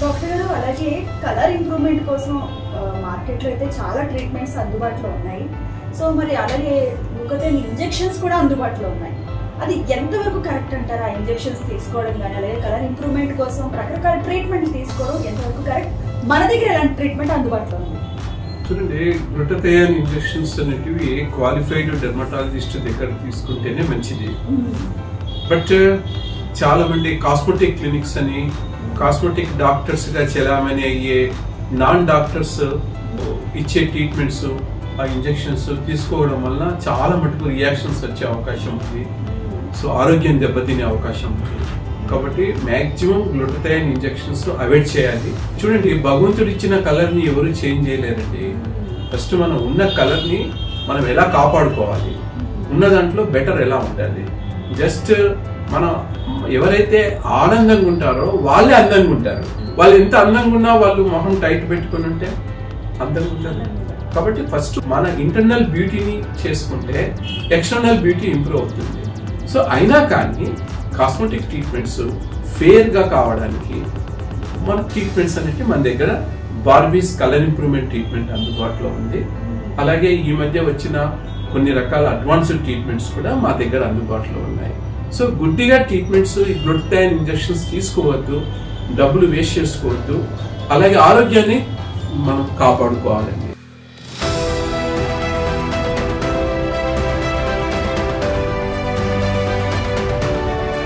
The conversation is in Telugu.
డాక్టర్ గారు అలాగే కలర్ ఇంప్రూవ్మెంట్ కోసం మార్కెట్లో అయితే చాలా ట్రీట్మెంట్స్ అందుబాటులో ఉన్నాయి. సో మరి అలాగే ముఖతేని ఇంజెక్షన్స్ కూడా అందుబాటులో ఉన్నాయి. అది ఎంతవరకు కరెక్ట్ అంటారా? ఇంజెక్షన్స్ తీసుకోవడం కానీ అలాగే కలర్ ఇంప్రూవ్మెంట్ కోసం రకరకాల ట్రీట్మెంట్ తీసుకోవడం ఎంతవరకు కరెక్ట్? మన దగ్గర ఎలాంటి ట్రీట్మెంట్ అందుబాటులో ఉంది? చూడండి, గ్లూటథియోన్ ఇంజెక్షన్స్ అనేటివి క్వాలిఫైడ్ డెర్మటాలజిస్ట్ దగ్గర తీసుకుంటేనే మంచిది. బట్ చాలా మంది కాస్మెటిక్ క్లినిక్స్ అని కాస్మెటిక్ డాక్టర్స్ గా చెలామణి అయ్యే నాన్ డాక్టర్స్ ఇచ్చే ట్రీట్మెంట్స్ ఆ ఇంజెక్షన్స్ తీసుకోవడం వల్ల చాలా మటుకు రియాక్షన్స్ వచ్చే అవకాశం ఉంది. సో ఆరోగ్యం దెబ్బతినే అవకాశం ఉంది. కాబట్టి మ్యాక్సిమం గ్లూటథియోన్ ఇంజెక్షన్స్ అవాయిడ్ చేయాలి. చూడండి, భగవంతుడు ఇచ్చిన కలర్ ని ఎవరు చేంజ్ చేయలేరండి. ఫస్ట్ మనం ఉన్న కలర్ ని మనం ఎలా కాపాడుకోవాలి, ఉన్న దాంట్లో బెటర్ ఎలా ఉండాలి. జస్ట్ మనం ఎవరైతే ఆనందంగా ఉంటారో వాళ్ళే అందంగా ఉంటారు. వాళ్ళు ఎంత అందంగా ఉన్నా వాళ్ళు మొహం టైట్ పెట్టుకుని ఉంటే అందంగా ఉంటారు. కాబట్టి ఫస్ట్ మన ఇంటర్నల్ బ్యూటీని చేసుకుంటే ఎక్స్టర్నల్ బ్యూటీ ఇంప్రూవ్ అవుతుంది. సో అయినా కానీ కాస్మెటిక్ ట్రీట్మెంట్స్ ఫేర్ గా కావడానికి మన ట్రీట్మెంట్స్ అనేవి మన దగ్గర బార్బీస్ కలర్ ఇంప్రూవ్మెంట్ ట్రీట్మెంట్ అందుబాటులో ఉంది. అలాగే ఈ మధ్య వచ్చిన కొన్ని రకాల అడ్వాన్స్డ్ ట్రీట్మెంట్స్ కూడా మా దగ్గర అందుబాటులో ఉన్నాయి. సో గుడ్డిగా ట్రీట్మెంట్స్ ఈ గ్లూటథియోన్ ఇంజెక్షన్స్ తీసుకోవద్దు, డబ్బులు వేస్ట్ చేసుకోవద్దు. అలాగే ఆరోగ్యాన్ని మనం కాపాడుకోవాలి.